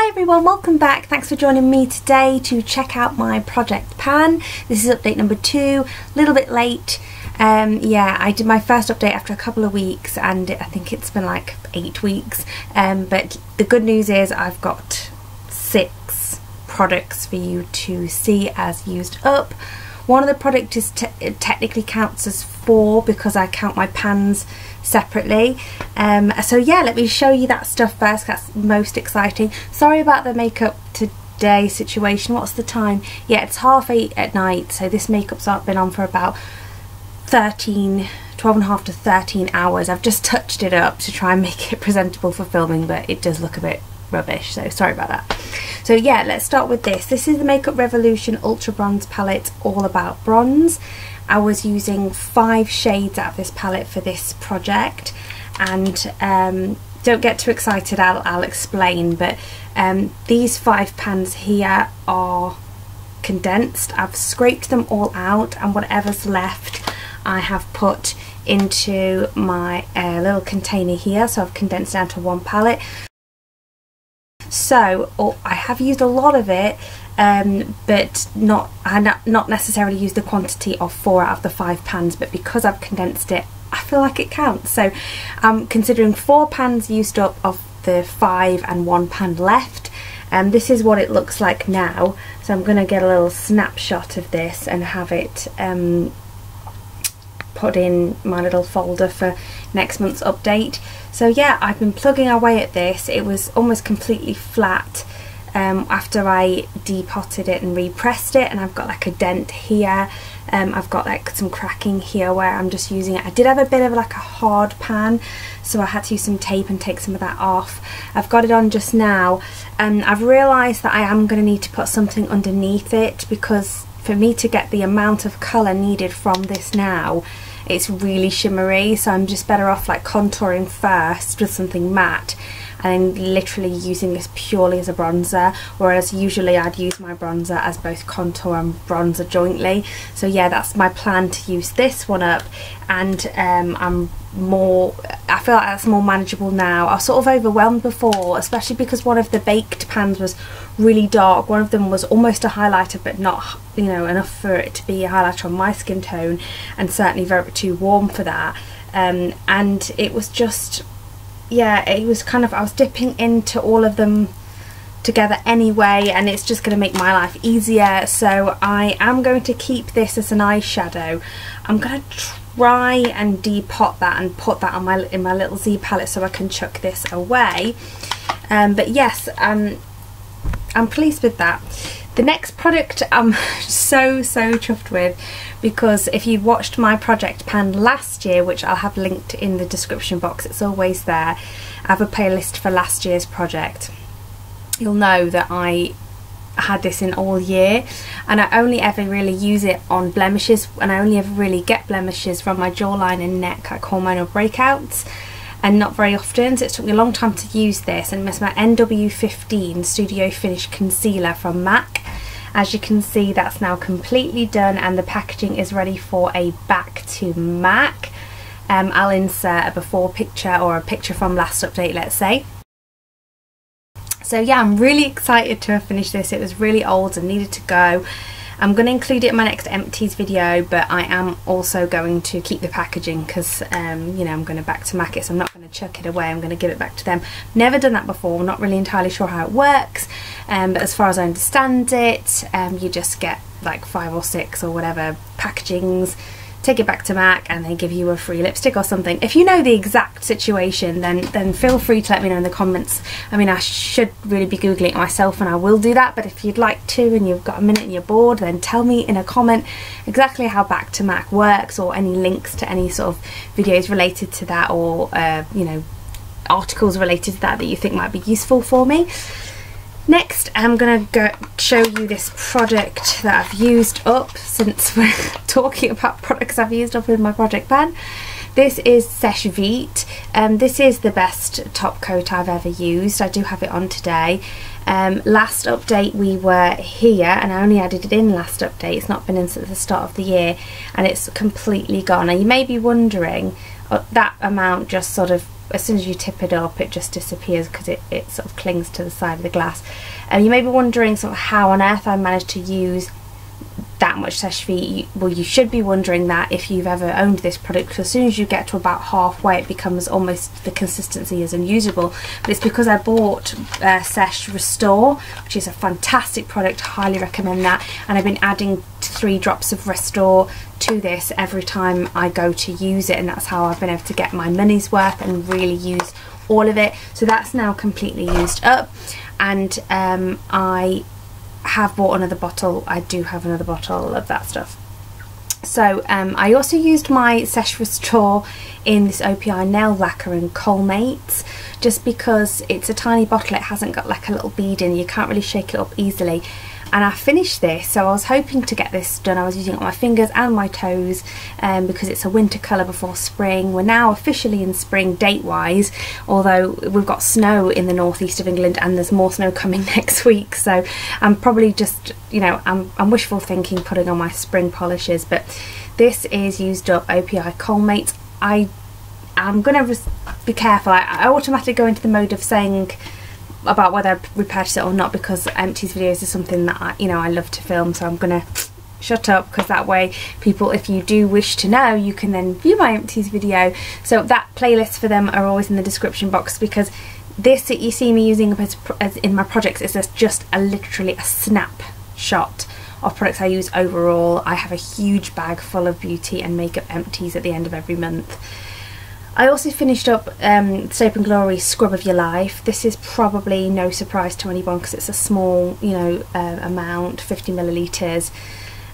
Hi everyone, welcome back. Thanks for joining me today to check out my project pan. This is update number 2, a little bit late. Yeah, I did my first update after a couple of weeks and I think it's been like 8 weeks. But the good news is I've got 6 products for you to see as used up. One of the products is technically counts as 4 because I count my pans separately. So yeah, let me show you that stuff first. That's most exciting. Sorry about the makeup today situation. What's the time? Yeah, it's 8:30 at night, so this makeup's been on for about 12 and a half to 13 hours. I've just touched it up to try and make it presentable for filming, but it does look a bit rubbish, so sorry about that. So yeah, let's start with this. This is the Makeup Revolution Ultra Bronze Palette, all about bronze. I was using 5 shades out of this palette for this project, and don't get too excited, I'll explain, but these 5 pans here are condensed. I've scraped them all out, and whatever's left I have put into my little container here, so I've condensed down to 1 palette. So I have used a lot of it, but not necessarily used the quantity of 4 out of the 5 pans, but because I've condensed it, I feel like it counts. So I'm considering 4 pans used up of the 5 and 1 pan left, and this is what it looks like now. So I'm going to get a little snapshot of this and have it put in my little folder for next month's update. So yeah, I've been plugging away at this. It was almost completely flat after I depotted it and repressed it, and I've got like a dent here. I've got like some cracking here where I'm just using it. I did have a bit of like a hard pan, so I had to use some tape and take some of that off. I've got it on just now, and I've realised that I am going to need to put something underneath it, because for me to get the amount of colour needed from this now, it's really shimmery, so I'm just better off like contouring first with something matte and then literally using this purely as a bronzer, whereas usually I'd use my bronzer as both contour and bronzer jointly. So yeah, that's my plan, to use this one up, and I feel like that's more manageable now. I was sort of overwhelmed before, especially because one of the baked pans was really dark. One of them was almost a highlighter, but not, you know, enough for it to be a highlighter on my skin tone, and certainly very too warm for that. And it was just, yeah, it was kind of, I was dipping into all of them together anyway, and it's just going to make my life easier. So I am going to keep this as an eyeshadow. I'm going to try and depot that and put that on in my little Z palette so I can chuck this away. But yes, I'm pleased with that. The next product I'm so chuffed with, because if you watched my project pan last year, which I'll have linked in the description box, it's always there, I have a playlist for last year's project. You'll know that I had this in all year, and I only ever really use it on blemishes, and I only ever really get blemishes from my jawline and neck, like hormonal breakouts, and not very often. So it took me a long time to use this, and it's my NW15 Studio Finish Concealer from MAC. As you can see, that's now completely done, and the packaging is ready for a back to MAC. I'll insert a before picture, or a picture from last update, let's say. So yeah, I'm really excited to have finished this. It was really old and needed to go. I'm going to include it in my next empties video, but I am also going to keep the packaging because, you know, I'm going to back to MAC it, so I'm not going to chuck it away. I'm going to give it back to them. Never done that before, I'm not really entirely sure how it works, but as far as I understand it, you just get like 5 or 6 or whatever packagings, take it back to MAC, and they give you a free lipstick or something. If you know the exact situation, then feel free to let me know in the comments. I mean, I should really be googling it myself, and I will do that, but if you'd like to and you've got a minute and you're bored, then tell me in a comment exactly how back to MAC works, or any links to any sort of videos related to that, or you know, articles related to that you think might be useful for me. Next, I'm going to show you this product that I've used up, since we're talking about products I've used up in my project pan. This is Seche Vite. This is the best top coat I've ever used. I do have it on today. Last update we were here, and I only added it in last update. It's not been in since the start of the year, and it's completely gone. Now you may be wondering, that amount just sort of as soon as you tip it up it just disappears because it sort of clings to the side of the glass. You may be wondering sort of how on earth I managed to use that much Seche Vite. Well, you should be wondering that if you've ever owned this product, because as soon as you get to about halfway it becomes almost, the consistency is unusable. But it's because I bought Seche Restore, which is a fantastic product, highly recommend that, and I've been adding 3 drops of Restore to this every time I go to use it, and that's how I've been able to get my money's worth and really use all of it. So that's now completely used up, and I have bought another bottle. I do have another bottle of that stuff. So I also used my Seche Restore in this OPI nail lacquer in Coalmates, just because it's a tiny bottle, it hasn't got like a little bead in, you can't really shake it up easily. And I finished this, so I was hoping to get this done. I was using it on my fingers and my toes because it's a winter colour before spring. We're now officially in spring date-wise, although we've got snow in the northeast of England and there's more snow coming next week. So I'm probably just, you know, I'm wishful thinking putting on my spring polishes. But this is used up OPI Coalmates. I'm going to be careful. I automatically go into the mode of saying about whether I repurchase it or not, because empties videos is something that I love to film, so I'm gonna shut up, because that way people, if you do wish to know, you can then view my empties video. So that playlist for them are always in the description box, because this that you see me using as in my projects is just literally a snapshot of products I use overall. I have a huge bag full of beauty and makeup empties at the end of every month. I also finished up Soap&Glory Scrub of Your Life. This is probably no surprise to anyone because it's a small, amount, 50 millilitres,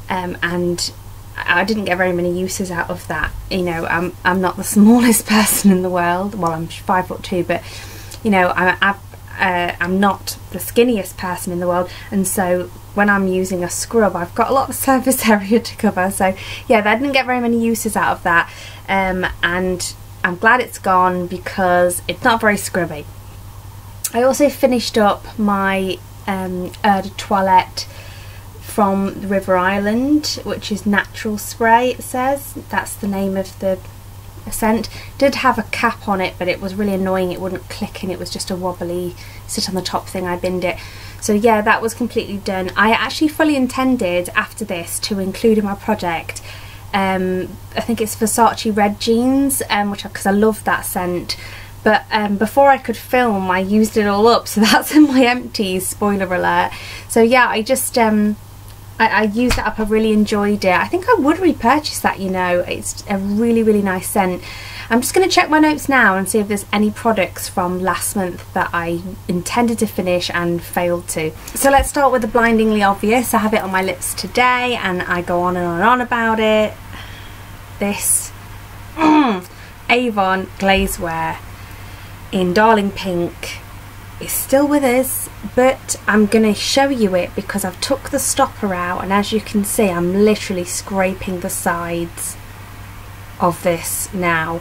and I didn't get very many uses out of that. I'm not the smallest person in the world. Well, I'm 5'2", but I'm not the skinniest person in the world, and so when I'm using a scrub, I've got a lot of surface area to cover. So yeah, I didn't get very many uses out of that, and I'm glad it's gone because it's not very scrubby. I also finished up my Eau de Toilette from Riverisland, which is natural spray, it says. That's the name of the scent. It did have a cap on it, but it was really annoying. It wouldn't click and it was just a wobbly sit on the top thing. I binned it. So yeah, that was completely done. I actually fully intended after this to include in my project I think it's Versace Red Jeans, because I love that scent, but before I could film I used it all up, so that's in my empties, spoiler alert. So yeah, I just I used that up. I really enjoyed it. I think I would repurchase that, it's a really nice scent. I'm just going to check my notes now and see if there's any products from last month that I intended to finish and failed to. So let's start with the blindingly obvious. I have it on my lips today and I go on and on and on about it. This Avon Glazewear in Darling Pink is still with us, but I'm going to show you it because I've took the stopper out, and as you can see I'm literally scraping the sides of this now.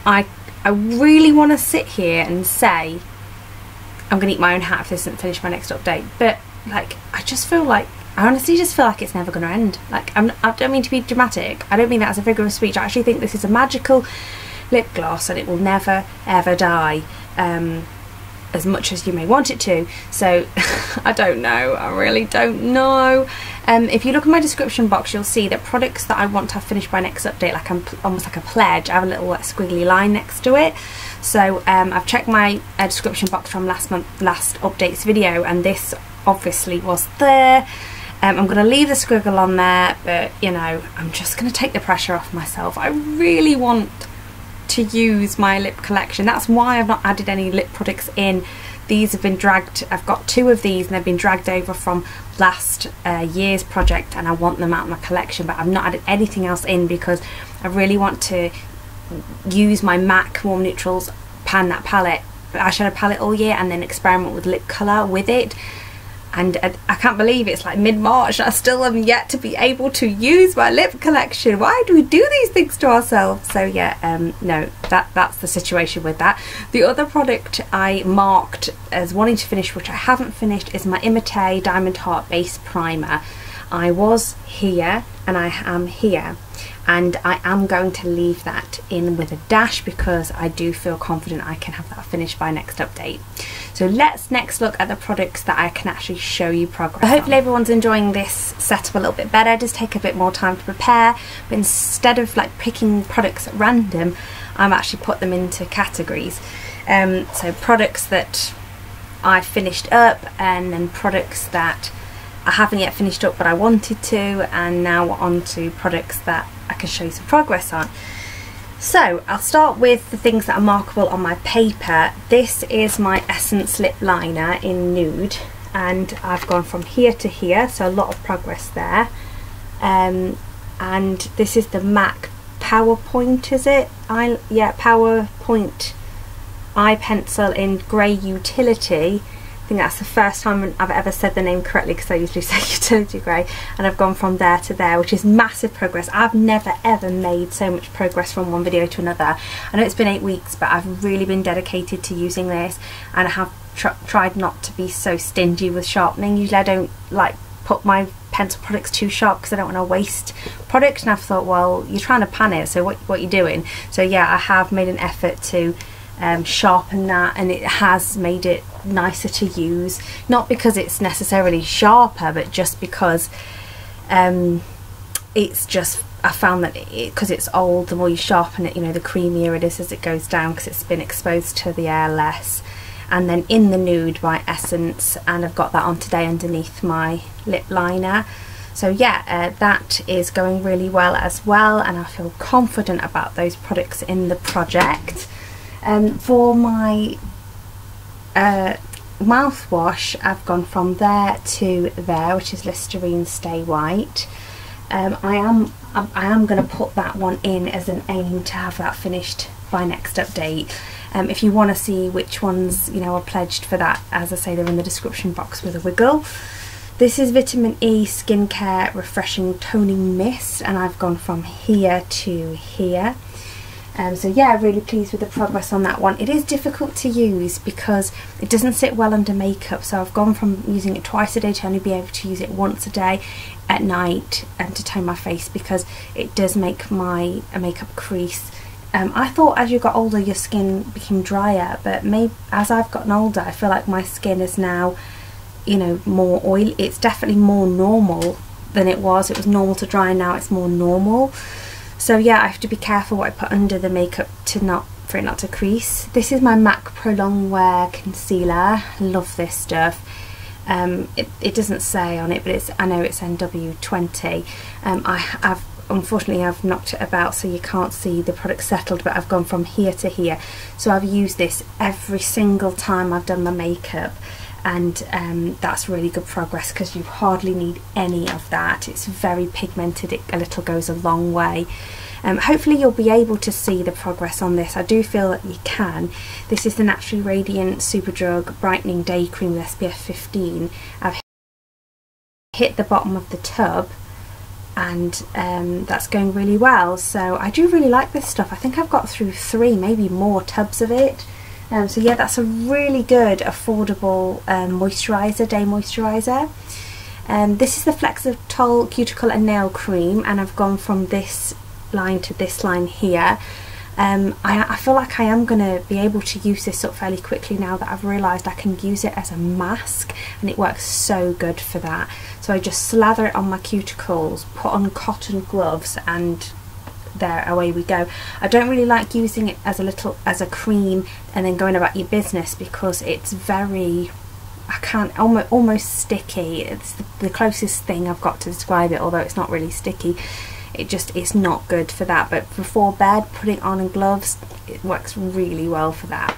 I really want to sit here and say I'm going to eat my own hat if this doesn't finish my next update, but like I honestly just feel like it's never going to end. Like I don't mean to be dramatic, I don't mean that as a figure of speech. I actually think this is a magical lip gloss and it will never ever die, as much as you may want it to. So I don't know, I really don't know. If you look at my description box, you'll see that products that I want to have finished by next update, like I'm almost like a pledge, I have a little squiggly line next to it. So I've checked my description box from last update's video, and this obviously was there. I'm going to leave the squiggle on there, but I'm just going to take the pressure off myself. I really want to use my lip collection. That's why I've not added any lip products in. These have been dragged, I've got 2 of these and they've been dragged over from last year's project, and I want them out of my collection, but I've not added anything else in because I really want to use my MAC Warm Neutrals eyeshadow palette all year and then experiment with lip colour with it. And I can't believe it's like mid-March and I still am yet to be able to use my lip collection. Why do we do these things to ourselves? So yeah, no, that's the situation with that. The other product I marked as wanting to finish, which I haven't finished, is my EMITE Diamond Heart Base Primer. I was here and I am here, and I am going to leave that in with a dash because I do feel confident I can have that finished by next update. So let's next look at the products that I can actually show you progress on. Hopefully everyone's enjoying this setup a little bit better. It does take a bit more time to prepare, but instead of like picking products at random, I'm actually put them into categories. So products that I finished up, and then products that I haven't yet finished up but I wanted to, and now on to products that I can show you some progress on. So I'll start with the things that are markable on my paper. This is my Essence lip liner in nude, and I've gone from here to here, so a lot of progress there. And this is the MAC PowerPoint, is it? Yeah, PowerPoint eye pencil in grey utility. I think that's the first time I've ever said the name correctly, because I usually say utility grey, and I've gone from there to there, which is massive progress. I've never ever made so much progress from one video to another. I know it's been 8 weeks, but I've really been dedicated to using this, and I have tried not to be so stingy with sharpening. Usually I don't like put my pencil products too sharp because I don't want to waste product, and I've thought, well, you're trying to pan it, so what are you doing? So yeah, I have made an effort to sharpen that, and it has made it nicer to use, not because it's necessarily sharper, but just because it's just, I found that because it's old, the more you sharpen it, you know, the creamier it is as it goes down, because it's been exposed to the air less. And then in the nude by Essence, and I've got that on today underneath my lip liner. So yeah, that is going really well as well, and I feel confident about those products in the project. For my mouthwash, I've gone from there to there, which is Listerine Stay White. I am going to put that one in as an aim to have that finished by next update. If you want to see which ones, you know, are pledged for that, as I say, they're in the description box with a wiggle. This is Vitamin E Skincare Refreshing Toning Mist, and I've gone from here to here. So yeah, really pleased with the progress on that one. It is difficult to use because it doesn't sit well under makeup, so I've gone from using it twice a day to only be able to use it once a day at night to tone my face, because it does make my makeup crease. I thought as you got older your skin became drier, but maybe as I've gotten older I feel like my skin is now, you know, more oily. It's definitely more normal than it was. It was normal to dry, now it's more normal. So yeah, I have to be careful what I put under the makeup for it not to crease. This is my MAC Pro Longwear Concealer. Love this stuff. It doesn't say on it, but I know it's NW20. Unfortunately I've knocked it about so you can't see the product settled, but I've gone from here to here. So I've used this every single time I've done my makeup, and that's really good progress because you hardly need any of that. It's very pigmented, a little goes a long way. Hopefully you'll be able to see the progress on this. I do feel that you can. This is the Naturally Radiant Superdrug Brightening Day Cream with SPF 15. I've hit the bottom of the tub, and that's going really well. So I do really like this stuff. I think I've got through 3, maybe more tubs of it. So yeah, that's a really good affordable moisturiser, day moisturiser. This is the Flexitol Cuticle and Nail Cream, and I've gone from this line to this line here. I feel like I am going to be able to use this up fairly quickly now that I've realised I can use it as a mask, and it works so good for that. So I just slather it on my cuticles, put on cotton gloves, and there, away we go. I don't really like using it as a cream and then going about your business, because it's very, almost sticky. It's the closest thing I've got to describe it, although it's not really sticky. It's not good for that, but before bed, putting on in gloves, it works really well for that.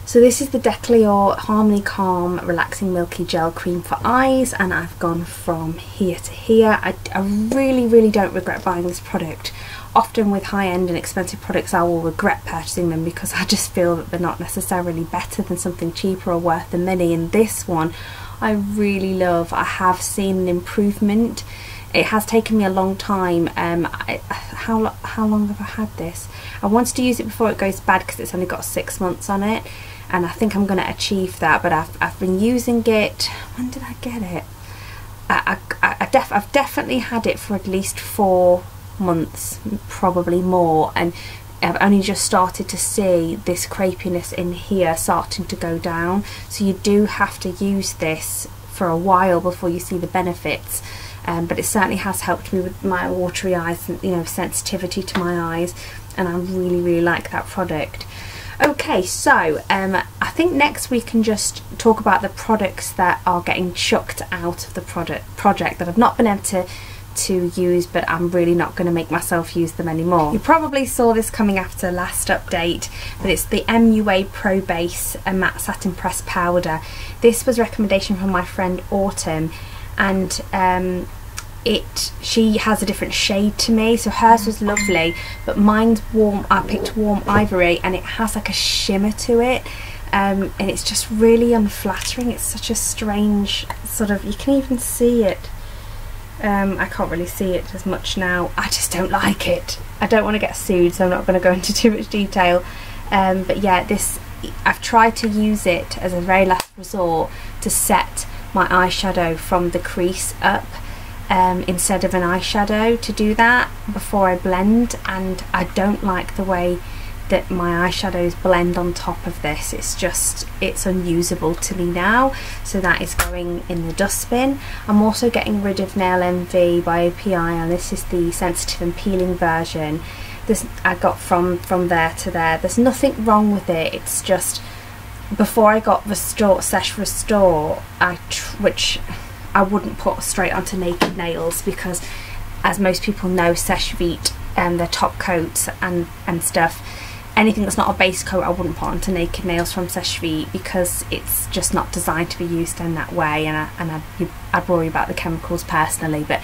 So this is the Decleor Harmony Calm Relaxing Milky Gel Cream for Eyes, and I've gone from here to here. I really don't regret buying this product. Often with high-end and expensive products I will regret purchasing them because I just feel that they're not necessarily better than something cheaper or worth the money. And this one I really love. I have seen an improvement. It has taken me a long time. How long have I had this? I wanted to use it before it goes bad because it's only got 6 months on it, and I think I'm going to achieve that. But I've been using it. When did I get it? I I've definitely had it for at least 4 months, probably more, and I've only just started to see this crepiness in here starting to go down. So you do have to use this for a while before you see the benefits. But it certainly has helped me with my watery eyes and, you know, sensitivity to my eyes, and I really like that product. Okay, so I think next we can just talk about the products that are getting chucked out of the project that I've not been able to use, but I'm really not going to make myself use them anymore. You probably saw this coming after last update, but it's the MUA Pro-Base matte satin press powder. This was a recommendation from my friend Autumn, and she has a different shade to me, so hers was lovely, but mine's warm. I picked warm ivory, and it has like a shimmer to it, and it's just really unflattering. It's such a strange sort of, you can even see it. I can't really see it as much now. I just don't like it. I don't want to get sued, so I'm not going to go into too much detail. But yeah, I've tried to use it as a very last resort to set my eyeshadow from the crease up, instead of an eyeshadow, to do that before I blend, and I don't like the way that my eyeshadows blend on top of this. It's unusable to me now, so that is going in the dustbin. I'm also getting rid of Nail Envy by OPI, and this is the sensitive and peeling version. This I got from there to there. There's nothing wrong with it, it's just before I got Seche Restore, which I wouldn't put straight onto naked nails, because as most people know, Seche Vite and their top coats and stuff, anything that's not a base coat I wouldn't put onto naked nails from Seche Vite, because it's just not designed to be used in that way, and I'd worry about the chemicals personally. But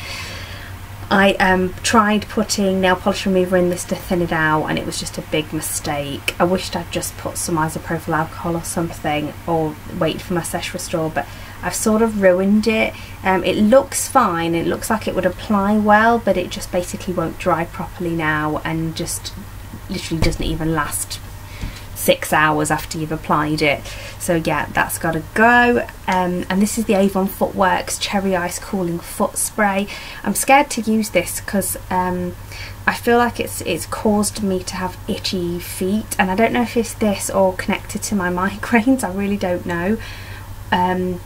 I tried putting nail polish remover in this to thin it out, and it was just a big mistake. I wished I'd just put some isopropyl alcohol or something, or wait for my Seche Restore, but I've sort of ruined it. It looks fine, it looks like it would apply well, but it just basically won't dry properly now, and just literally doesn't even last 6 hours after you've applied it. So yeah, that's got to go. And this is the Avon Footworks Cherryice Cooling Foot Spray. I'm scared to use this because I feel like it's caused me to have itchy feet, and I don't know if it's this or connected to my migraines. I really don't know.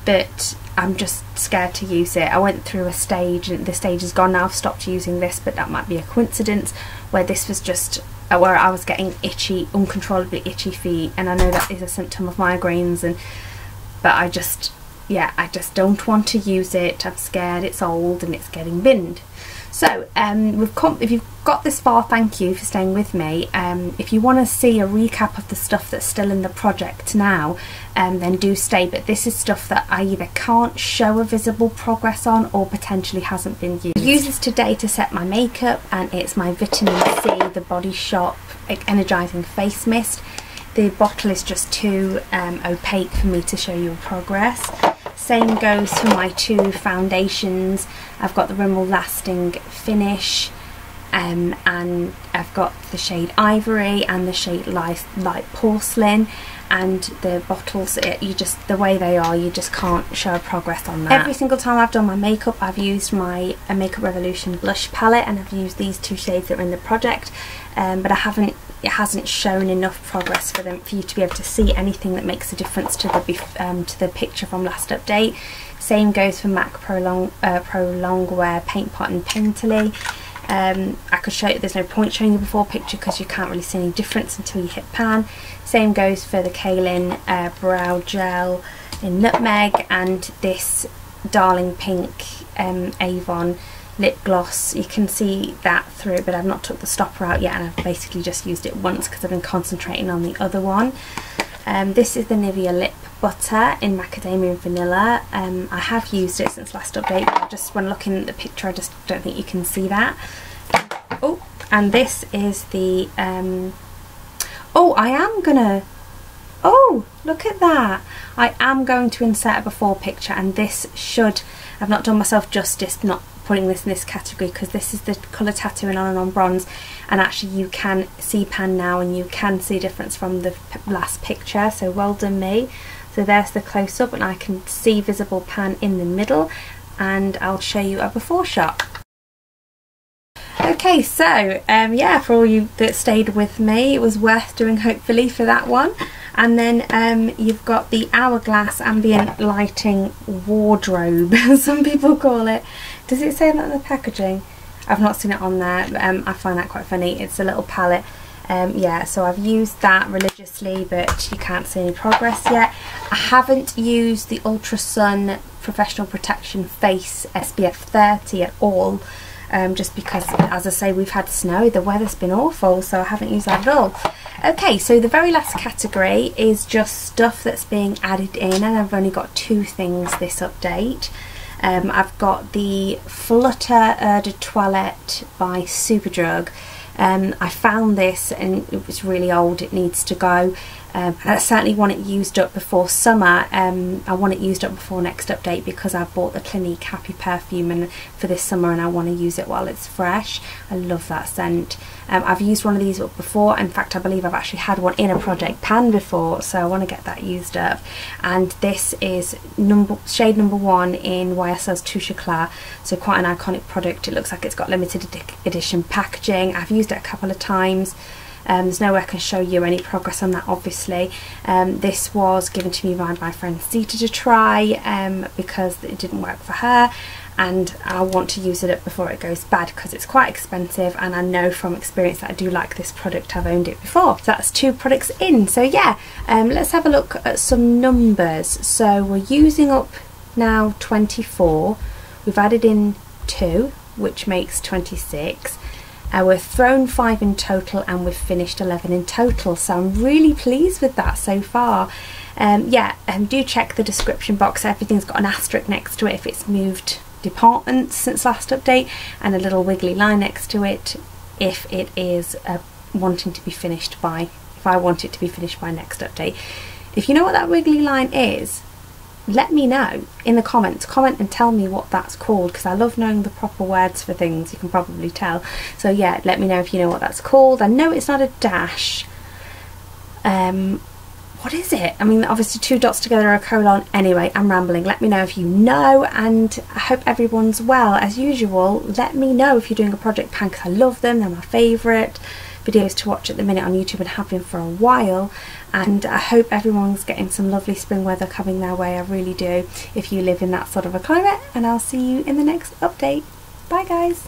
But I'm just scared to use it. I went through a stage, and the stage is gone now. I've stopped using this, but that might be a coincidence, where this was just where I was getting itchy, uncontrollably itchy feet, and I know that is a symptom of migraines, but I just don't want to use it. I'm scared, it's old and it's getting binned. So if you've got this far, thank you for staying with me. If you want to see a recap of the stuff that's still in the project now, then do stay, but this is stuff that I either can't show a visible progress on or potentially hasn't been used. I use this today to set my makeup, and it's my Vitamin C, the Body Shop Energizing Face Mist. The bottle is just too opaque for me to show you progress. Same goes for my 2 foundations. I've got the Rimmel Lasting Finish, and I've got the shade Ivory and the shade Light Porcelain, and the bottles, the way they are, you just can't show a progress on that. Every single time I've done my makeup, I've used my Makeup Revolution blush palette, and I've used these 2 shades that are in the project, but it hasn't shown enough progress for you to be able to see anything that makes a difference to the picture from last update. Same goes for MAC Pro Longwear Paint Pot and Painterly. I could show you, there's no point showing you before picture because you can't really see any difference until you hit pan. Same goes for the Kaylin Brow Gel in Nutmeg, and this Darling Pink Avon lip gloss. You can see that through it, but I've not took the stopper out yet, and I've basically just used it once because I've been concentrating on the other one. This is the Nivea Lip Butter in Macadamia and Vanilla. I have used it since last update, but just when looking at the picture I just don't think you can see that. Oh, and this is the oh, look at that. I am going to insert a before picture, and this should, I've not done myself justice not putting this in this category, because this is the colour tattooing on and on bronze, and actually you can see pan now and you can see a difference from the last picture, so well done me. So there's the close-up, and I can see visible pan in the middle. and I'll show you a before shot. Okay, so yeah, for all you that stayed with me, it was worth doing hopefully for that one. And then you've got the Hourglass Ambient Lighting Wardrobe, some people call it. Does it say that on the packaging? I've not seen it on there, but I find that quite funny. It's a little palette. Yeah, so I've used that religiously, but you can't see any progress yet. I haven't used the Ultra Sun Professional Protection Face SPF 30 at all. Just because, as I say, we've had snow, the weather's been awful, so I haven't used that at all. Okay, so the very last category is just stuff that's being added in, and I've only got 2 things this update. I've got the Flutter Eau de Toilette by Superdrug. I found this and it was really old, it needs to go. I certainly want it used up before summer. I want it used up before next update because I bought the Clinique Happy perfume for this summer and I want to use it while it's fresh. I love that scent. I've used one of these up before. In fact, I believe I've actually had one in a project pan before, so I want to get that used up. And this is shade number 1 in YSL's Touche Eclat, so quite an iconic product. It looks like it's got limited edition packaging. I've used it a couple of times. There's no way I can show you any progress on that, obviously. This was given to me by my friend Seche to try because it didn't work for her, and I want to use it up before it goes bad because it's quite expensive, and I know from experience that I do like this product. I've owned it before. So that's 2 products in. So yeah, let's have a look at some numbers. So we're using up now 24. We've added in 2, which makes 26. We've thrown 5 in total and we've finished 11 in total, so I'm really pleased with that so far. Yeah, do check the description box. Everything's got an asterisk next to it if it's moved departments since last update, and a little wiggly line next to it if it is wanting to be finished by, if I want it to be finished by next update. If you know what that wiggly line is, let me know in the comments. Comment and tell me what that's called, because I love knowing the proper words for things, you can probably tell. So yeah, let me know if you know what that's called. I know it's not a dash. What is it? I mean, obviously 2 dots together are a colon. Anyway, I'm rambling. Let me know if you know, and I hope everyone's well. As usual, let me know if you're doing a project pan, because I love them. They're my favourite videos to watch at the minute on YouTube and have been for a while. And I hope everyone's getting some lovely spring weather coming their way. I really do, if you live in that sort of a climate. And I'll see you in the next update. Bye guys.